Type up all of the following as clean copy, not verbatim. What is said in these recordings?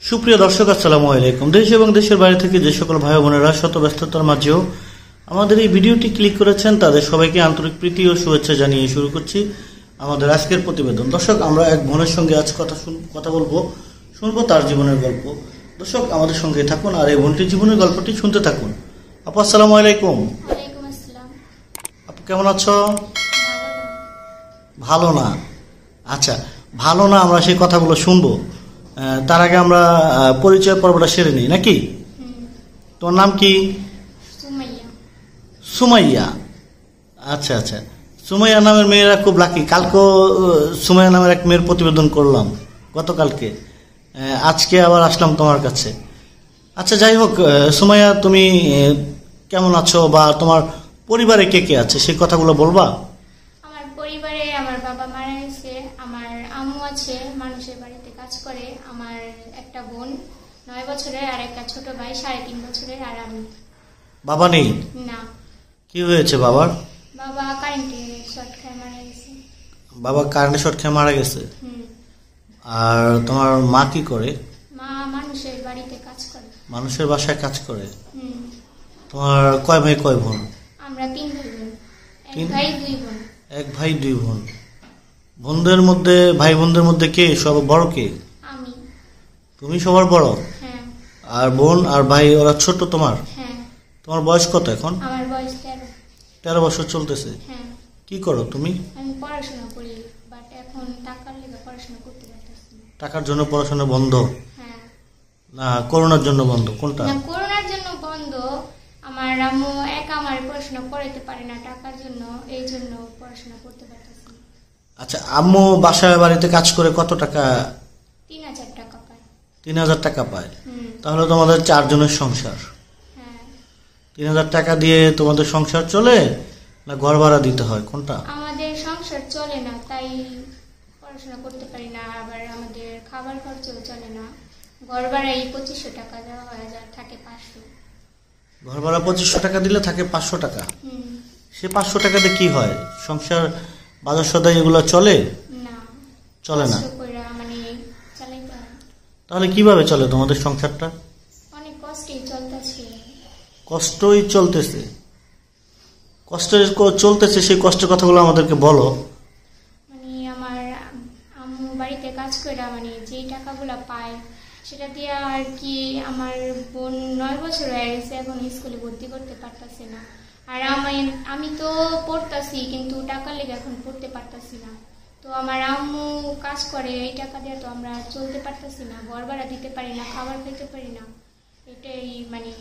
সুপ্রিয় দর্শক, আসসালামু আলাইকুম। দেশ এবং দেশের বাইরে থেকে যে সকল ভাই বোনেরা শত ব্যস্ততার মাঝেও আমাদের এই ভিডিওটি ক্লিক করেছেন, তাদের সবাইকে আন্তরিক প্রীতি ও শুভেচ্ছা জানিয়ে শুরু করছি আমাদের আজকের প্রতিবেদন। দর্শক, আমরা এক বোনের সঙ্গে আজ কথা বলবো, শুনবো তার জীবনের গল্প। দর্শক, আমাদের সঙ্গে থাকুন আর এই বোনটির জীবনের গল্পটি শুনতে থাকুন। আপু, আসসালামু আলাইকুম। ওয়ালাইকুম আসসালাম। আপু, কেমন আছো? ভালো না? আচ্ছা, ভালো না, আমরা সেই কথাগুলো শুনবো। তার আগে আমরা পরিচয় পর্বটা সেরে নিই নাকি? তোমার নাম কি? সুমাইয়া। সুমাইয়া। আচ্ছা আচ্ছা, সুমাইয়া নামের মেয়েরা খুব লাকি। কালকেও সুমাইয়া নামের এক মেয়ের প্রতিবেদন করলাম, গতকালকে। আজকে আবার আসলাম তোমার কাছে। আচ্ছা, যাই হোক, সুমাইয়া, তুমি কেমন আছো বা তোমার পরিবারে কে কে আছে সেই কথাগুলো বলবা? আমার পরিবারে আমার বাবা মারা গেছে, আমার আম্মু আছে, মানুষের বাড়িতে কাজ করে, আমার একটা বোন 9 বছরের আর একটা ছোট ভাই 3.5 বছরের, আর আমি। বাবা নেই? না। কি হয়েছে বাবার? বাবা কারেন্টে শর্ট খেয়ে মারা গেছে। বাবা কারেন্টে শর্ট খেয়ে মারা গেছে। আর তোমার মা কি করে? মা মানুষের বাড়িতে কাজ করে। মানুষের বাসায় কাজ করে। তোমার কয় ভাই কয় বোন? আমরা 3 ভাই বোন, 1 ভাই 2 বোন। 1 ভাই 2 বোন। বোনদের মধ্যে, ভাই বোনদের মধ্যে কে সব বড়? কে? আমি। তুমি সবার বড়? হ্যাঁ। আর বোন আর ভাই ওরা ছোট তোমার? হ্যাঁ। তোমার বয়স কত এখন? আমার বয়স 13। 13 বছর চলতেছে। হ্যাঁ। কি করো তুমি? আমি পড়াশোনা করি, বাট এখন টাকার লেগে পড়াশোনা করতে পারতেছি না। টাকার জন্য পড়াশোনা বন্ধ? হ্যাঁ। না, করোনার জন্য বন্ধ? কোনটা? না, করোনার জন্য বন্ধ। আমার আম্মু একা আমার পড়াশোনা করাইতে পারে না টাকার জন্য, এই জন্য পড়াশোনা করতে পারতেছি না। আচ্ছা, আম্মু বাসায় বাড়িতে কাজ করে কত টাকা? 3000 টাকা পায়। 3000 টাকা পায়? তাহলে তোমাদের 4 জনের সংসার। হ্যাঁ। 3000 টাকা দিয়ে তোমাদের সংসার চলে না ঘর ভাড়া দিতে হয়, কোনটা? আমাদের সংসার চলে না, তাই পড়াশোনা করতে পারি না। আবার আমাদের খাবার খরচও চলে না। ঘর ভাড়াই 2500 টাকা দেওয়া হয়, যা থাকে 500। ঘর ভাড়া 2500 টাকা দিলে থাকে 500 টাকা। সে 500 টাকাতে কি হয়? সংসার, বাজার সদাই এগুলো চলে? না, চলে না। কষ্ট কইরা মানে চালাইতে হয়। তাহলে কিভাবে চলে তোমাদের সংসারটা? অনেক কষ্টেই চলতেছে। কষ্টই চলতেছে? কষ্ট চলতেছে, সেই কষ্টের কথাগুলো আমাদেরকে বলো। মানে আমার আম্মু বাড়িতে কাজ করে মানে যেই টাকাগুলো পায় সেটা দিয়ে আর কি, আমার বোন 9 বছর হয়ে গেছে, এখন স্কুলে ভর্তি করতে পারতাছি না। আর আমি তো পড়তাছি, কিন্তু টাকার লেগে এখন পড়তে পারতাছি না। তো আমার আম্মু কাজ করে, এই টাকা দিয়ে তো আমরা চলতে পারতাছি না, ঘর ভাড়া দিতে পারি না, খাবার খেতে পারি না। এটাই মানে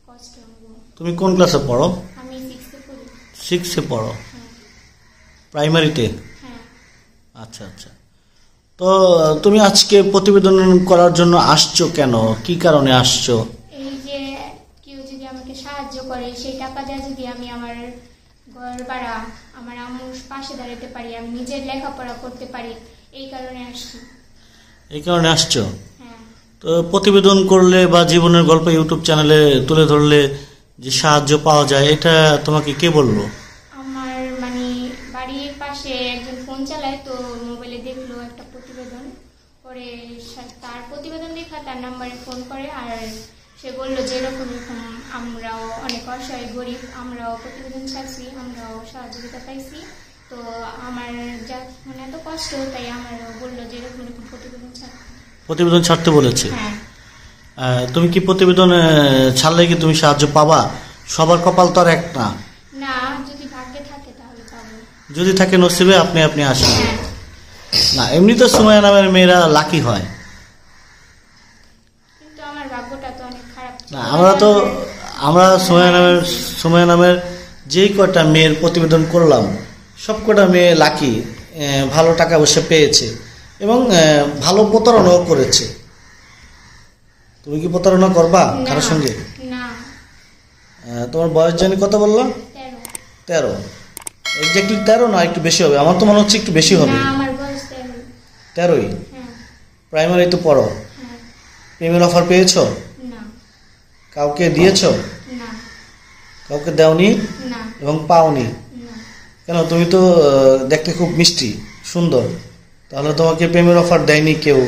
কষ্ট আমার। তুমি কোন ক্লাসে পড়ো? আমি 6-এ পড়ি। 6-এ পড়ো? হ্যাঁ। প্রাইমারিতে? হ্যাঁ। আচ্ছা আচ্ছা। তো তুমি আজকে প্রতিবেদন করার জন্য আসছো কেন? কি কারণে আসছো? এই যে কেউ যদি আমাকে সাহায্য করে, সেই টাকা দিয়ে যদি আমি আমার ঘর ভাড়া, আমার আম্মুর পাশে দাঁড়াতে পারি, আমি নিজের লেখাপড়া করতে পারি, এই কারণে আসছি। এই কারণে আসছো? হ্যাঁ। তো প্রতিবেদন করলে বা জীবনের গল্প ইউটিউব চ্যানেলে তুলে ধরলে যে সাহায্য পাওয়া যায়, এটা তোমাকে কে বললো? আমার মানে বাড়ির পাশে একজন ফোন চালায়, তো মোবাইলে দেখলো একটা প্রতিবেদন করে, তার প্রতিবেদন দেখা তার নাম্বারে ফোন করে, আর সে বললো যে এরকম এরকম আমরাও অনেক অসহায় গরিব, আমরাও প্রতিবেদন ছাড়ছি, আমরাও সহযোগিতা পাইছি। তো আমার যা মানে এত কষ্ট, তাই আমারও বললো যে এরকম এরকম প্রতিবেদন ছাড়তে। প্রতিবেদন ছাড়তে বলেছে? হ্যাঁ। তুমি কি প্রতিবেদন ছাড়লে কি তুমি সাহায্য পাবা? সবার কপাল তো আর এক না। না, যদি ভাগ্যে থাকে তাহলে পাবো। যদি থাকে নসিবে, আপনি আপনি আসেন। হ্যাঁ। না, এমনি তো সুমাইয়া নামের মেয়েরা লাকি হয়। কিন্তু আমার ভাগ্যটা তো অনেক খারাপ। না, আমরা সুমাইয়া নামের যেই কটা মেয়ের প্রতিবেদন করলাম, সব কটা মেয়ে লাকি, ভালো টাকা পয়সা পেয়েছে এবং ভালো প্রতারণাও করেছে। তুমি কি প্রতারণা করবা কারোর সঙ্গে? না। তোমার বয়স জানি কত বললাম? 13। এক্স্যাক্টলি 13 না, একটু বেশি হবে? আমার তো মনে হচ্ছে একটু বেশি হবে। না, আমার বয়স 13। 13ই? হ্যাঁ। প্রাইমারি তো পড়ো? হ্যাঁ। প্রেমের অফার পেয়েছো? না। কাউকে দিয়েছো? না। কাউকে দাওনি না। এবং পাওনি? না। কেন? তুমি তো দেখতে খুব মিষ্টি সুন্দর, তাহলে তোমাকে প্রেমের অফার দেয়নি কেউ?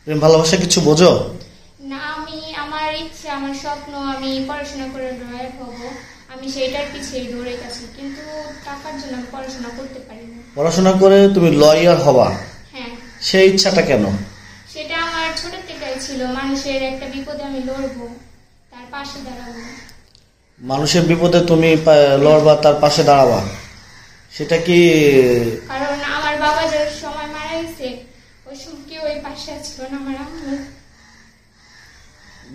প্রেম ভালোবাসা কিছু বোঝো? না, আমি আমার ইচ্ছা, আমার স্বপ্ন, আমি পড়াশোনা করে লয়ার হব, আমি সেইটার পিছিয়ে দৌড়ে গেছি, কিন্তু টাকার জন্য আমি পড়াশোনা করতে পারি না। পড়াশোনা করে তুমি লয়ার হবা, হ্যাঁ। সেই ইচ্ছাটা কেন? সেটা আমার ছোট থেকেই ছিল, মানুষের একটা বিপদে আমি লড়বো, তার পাশে দাঁড়াবো। মানুষের বিপদে তুমি লড়বা, তার পাশে দাঁড়াবা, সেটা কি? কারণ আমার বাবা যে সময় মারা গেছে ওই সময় কেউ ওই পাশে ছিল না, আমার আম্মু।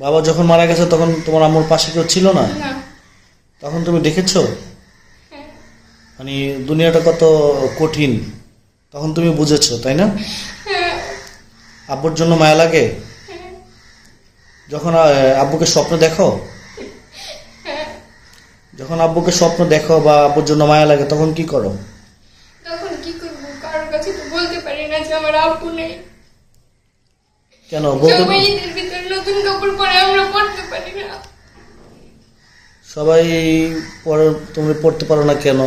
বাবা যখন মারা গেছে তখন তোমার আম্মুর পাশে কেউ ছিল না? না। তখন তুমি দেখেছো হ্যাঁ। মানে দুনিয়াটা কত কঠিন, তখন তুমি বুঝেছো, তাই না? হ্যাঁ। আব্বুর জন্য মায়া লাগে? হ্যাঁ। যখন আব্বুকে স্বপ্ন দেখো, হ্যাঁ। যখন আব্বুকে স্বপ্ন দেখো বা আব্বুর জন্য মায়া লাগে, তখন কি করো? তখন কি করবো, কারোর কাছে তো বলতে পারি না যে আমার আব্বু নেই। কেন বলতে? সবাই ঈদের ভিতরে নতুন কাপড় পরে, আমরা পড়তে পারি না। সবাই তুমি পড়তে পারো না কেন?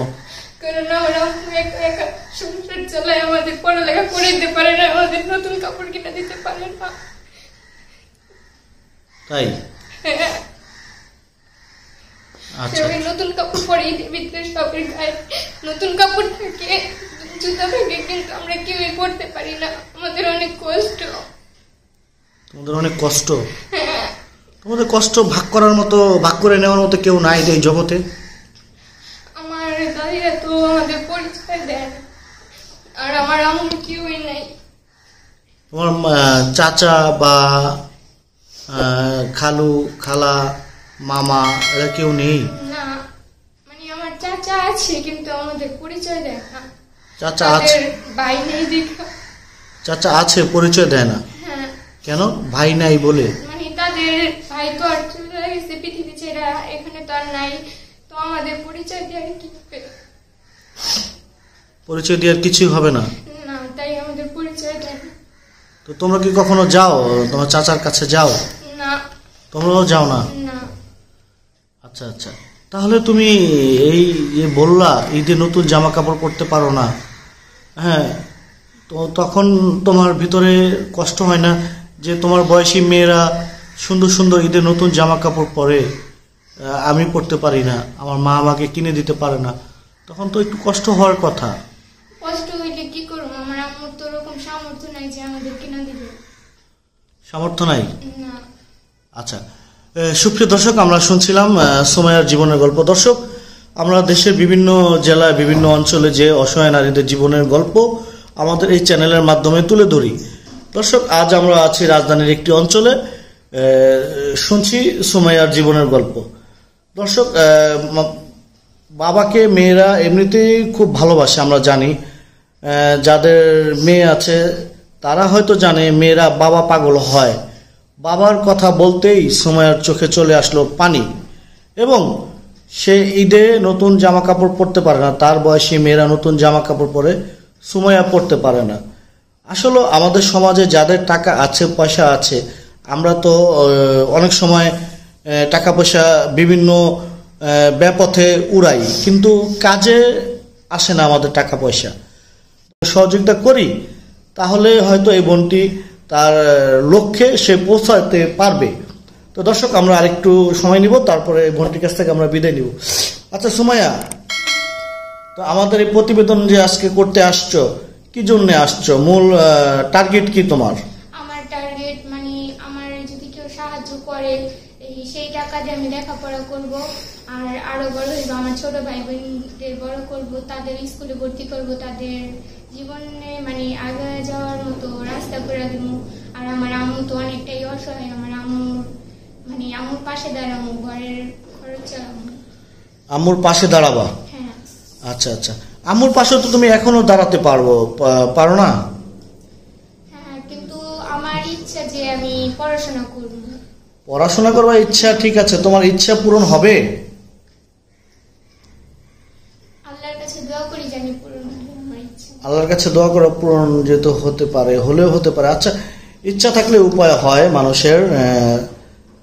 কারণ আমার আম্মু একা একা সংসার চালায়, আমাদের পড়ালেখা করে দিতে পারে না, আমাদের নতুন কাপড় কিনে দিতে পারে না। তাই? হ্যাঁ। আচ্ছা, সবাই নতুন কাপড় পরে, ঈদের ভিতরে সবের গায়ে নতুন কাপড় থাকে, জুতা থাকে, কিন্তু আমরা কেউই পড়তে পারি না, আমাদের অনেক কষ্ট। তোমাদের অনেক কষ্ট? হ্যাঁ। তোমাদের কষ্ট ভাগ করার মতো, ভাগ করে নেওয়ার মতো কেউ নাই এই জগতে? আমার দাদিরা তো আমাদের পরিচয় দেয় না, আর আমার আম্মু কেউই নাই। তোমার চাচা বা খালু, খালা, মামা এরা কেউ নেই? না, মানে আমার চাচা আছে, কিন্তু আমাদের পরিচয় দেয় না। চাচা আছে? ভাই নেই দেখা। চাচা আছে, পরিচয় দেয় না? হ্যাঁ। কেন? ভাই নাই বলে? মানে তাদের ভাই তো আর চলে গেছে পৃথিবী ছেড়ে, এখানে তো আর নাই, তো আমাদের পরিচয় দিয়ে কি হবে? পরিচয় দেওয়ার কিছুই হবে না? না, তাই আমাদের পরিচয় দেয় না। তো তোমরা কি কখনো যাও তোমার চাচার কাছে, যাও? না। তোমরাও যাও না? না। আচ্ছা আচ্ছা, তাহলে তুমি এই যে বললা ঈদে নতুন জামা কাপড় পরতে পারো না, হ্যাঁ, তো তখন তোমার ভিতরে কষ্ট হয় না যে তোমার বয়সী মেয়েরা সুন্দর সুন্দর ঈদে নতুন জামা কাপড় পরে, আমি পরতে পারি না, আমার মা আমাকে কিনে দিতে পারে না, তখন তো একটু কষ্ট হওয়ার কথা। কষ্ট হইলে কি করবো, আমার আম্মুর তো ওরকম সামর্থ্য নাই যে আমাদের কিনা দিবে। সামর্থ্য নাই? না। আচ্ছা, সুপ্রিয় দর্শক, আমরা শুনছিলাম সুমাইয়ার জীবনের গল্প। দর্শক, আমরা দেশের বিভিন্ন জেলায়, বিভিন্ন অঞ্চলে যে অসহায় নারীদের জীবনের গল্প আমাদের এই চ্যানেলের মাধ্যমে তুলে ধরি। দর্শক, আজ আমরা আছি রাজধানীর একটি অঞ্চলে, শুনছি সুমাইয়ার জীবনের গল্প। দর্শক, বাবাকে মেয়েরা এমনিতেই খুব ভালোবাসে, আমরা জানি। যাদের মেয়ে আছে তারা হয়তো জানে মেয়েরা বাবা পাগল হয়। বাবার কথা বলতেই সুমাইয়ার চোখে চলে আসলো পানি, এবং সে ঈদে নতুন জামা কাপড় পরতে পারে না। তার বয়সী মেয়েরা নতুন জামা কাপড় পরে, সুমাইয়া পরতে পারে না। আসলে আমাদের সমাজে যাদের টাকা আছে, পয়সা আছে, আমরা তো অনেক সময় টাকা পয়সা বিভিন্ন ব্যাপথে উড়াই, কিন্তু কাজে আসে না আমাদের টাকা পয়সা। সহযোগিতা করি, তাহলে হয়তো এই বোনটি তার লক্ষ্যে সে পৌঁছাতে পারবে। তো দর্শক, আমরা আরেকটু সময় নিব, তারপরে বোনটির কাছ থেকে আমরা বিদায় নিব। আচ্ছা সুমাইয়া, তো আমাদের এই প্রতিবেদন যে আজকে করতে আসছো, কি জন্য আসছো? মূল টার্গেট কি তোমার? আমার টার্গেট মানে আমার যদি কেউ সাহায্য করে, সেই টাকা দিয়ে আমি লেখাপড়া করব, আর আরো বড় হইব, আমার ছোট ভাই বোনদের বড় করব, তাদের স্কুলে ভর্তি করব, তাদের জীবনে মানে আগে যাওয়ার মতো রাস্তা করে দেবো। আর আমার আম্মু তো অনেকটাই অসহায়, আমার আম্মুর পাশে দাঁড়াবো, ঘরের খরচ চালাবো। আম্মুর পাশে দাঁড়াবা? হ্যাঁ। আচ্ছা আচ্ছা, আম্মুর পাশে তো তুমি এখনো দাঁড়াতে পারো না? হ্যাঁ, কিন্তু আমার ইচ্ছা যে আমি পড়াশোনা করব। পড়াশোনা করবার ইচ্ছা, ঠিক আছে, তোমার ইচ্ছা পূরণ হবে? আল্লাহর কাছে দোয়া করি জানি পূরণ হবে আমার ইচ্ছা। আল্লাহর কাছে দোয়া করা পূরণ যেহেতু হতে পারে, হলেও হতে পারে। আচ্ছা, ইচ্ছা থাকলে উপায় হয় মানুষের।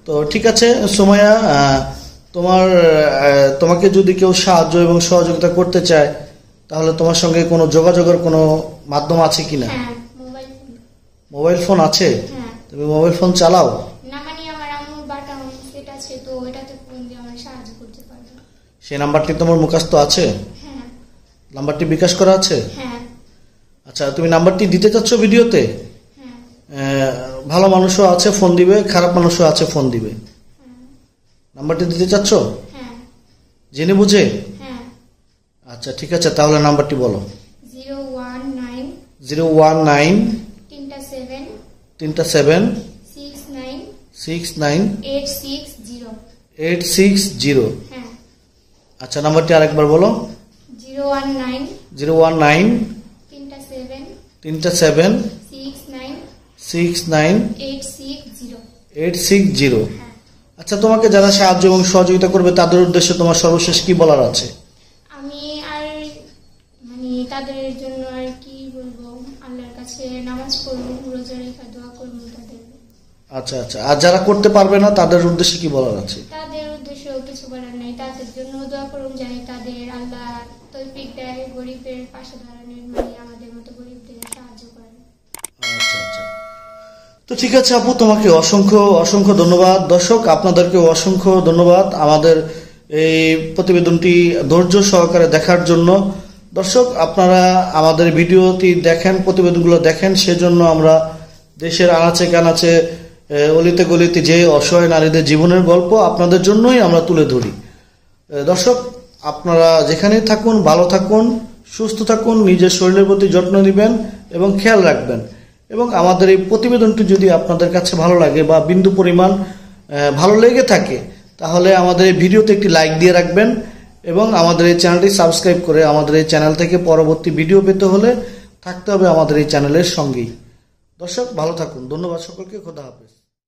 তো ঠিক আছে সুমাইয়া, তোমাকে যদি কেউ সাহায্য এবং সহযোগিতা করতে চায়, তাহলে তোমার সঙ্গে কোনো যোগাযোগের কোনো মাধ্যম আছে কিনা? হ্যাঁ, মোবাইল ফোন আছে? হ্যাঁ। তুমি মোবাইল ফোন চালাও? না, মানে আমার আম্মুর বাটন সেট আছে, তো এটাতে ফোন দিয়ে আমার সাহায্য করতে পারবে। সেই নাম্বারটি তোমার মুখস্থ আছে? হ্যাঁ। নাম্বারটি বিকাশ করা আছে? হ্যাঁ। আচ্ছা, তুমি নাম্বারটি দিতে চাচ্ছ ভিডিওতে? হ্যাঁ। ভালো মানুষও আছে ফোন দিবে, খারাপ মানুষও আছে ফোন দিবে। নাম্বারটি দিতে চাচ্ছ? হ্যাঁ। জেনে বুঝে? হ্যাঁ। আচ্ছা ঠিক আছে, তাহলে নাম্বারটি বলো। 019 019 3 7 69 69 860। 860। হ্যাঁ। আচ্ছা, নাম্বারটি আরেকবার বলো। 019 019 3 7 69 860। 860। হ্যাঁ। আচ্ছা, তোমাকে যারা সাহায্য এবং সহযোগিতা করবে তাদের উদ্দেশ্যে তোমার সর্বশেষ কি বলার আছে? আমি আর মানে তাদের জন্য আর কি বলবো, আল্লাহর কাছে নামাজ পড়বো, রোজা রেখে দোয়া করবো তাদের। আচ্ছা আচ্ছা, আর যারা করতে পারবে না তাদের উদ্দেশ্যে কি বলার আছে? তাদের উদ্দেশ্যেও কিছু বলার নেই, তাদের জন্য দোয়া করুন জানি তাদের আল্লাহ তৌফিক দেয়, গরিবের পাশে দাঁড়ানোর, মানে আমাদের মতো গরিবদের সাহায্য করেন। আচ্ছা আচ্ছা, তো ঠিক আছে আপু, তোমাকে অসংখ্য অসংখ্য ধন্যবাদ। দর্শক, আপনাদেরকে অসংখ্য ধন্যবাদ আমাদের এই প্রতিবেদনটি ধৈর্য সহকারে দেখার জন্য। দর্শক, আপনারা আমাদের ভিডিওটি দেখেন, প্রতিবেদনগুলো দেখেন, সেজন্য আমরা দেশের আনাচে কানাচে অলিতে গলিতে যে অসহায় নারীদের জীবনের গল্প আপনাদের জন্যই আমরা তুলে ধরি। দর্শক, আপনারা যেখানেই থাকুন ভালো থাকুন, সুস্থ থাকুন, নিজের শরীরের প্রতি যত্ন নেবেন এবং খেয়াল রাখবেন। এবং আমাদের এই প্রতিবেদনটি যদি আপনাদের কাছে ভালো লাগে বা বিন্দু পরিমাণ ভালো লেগে থাকে, তাহলে আমাদের এই ভিডিওতে একটি লাইক দিয়ে রাখবেন এবং আমাদের এই চ্যানেলটি সাবস্ক্রাইব করে আমাদের এই চ্যানেল থেকে পরবর্তী ভিডিও পেতে হলে থাকতে হবে আমাদের এই চ্যানেলের সঙ্গেই। দর্শক, ভালো থাকুন। ধন্যবাদ সকলকে। খোদা হাফেজ।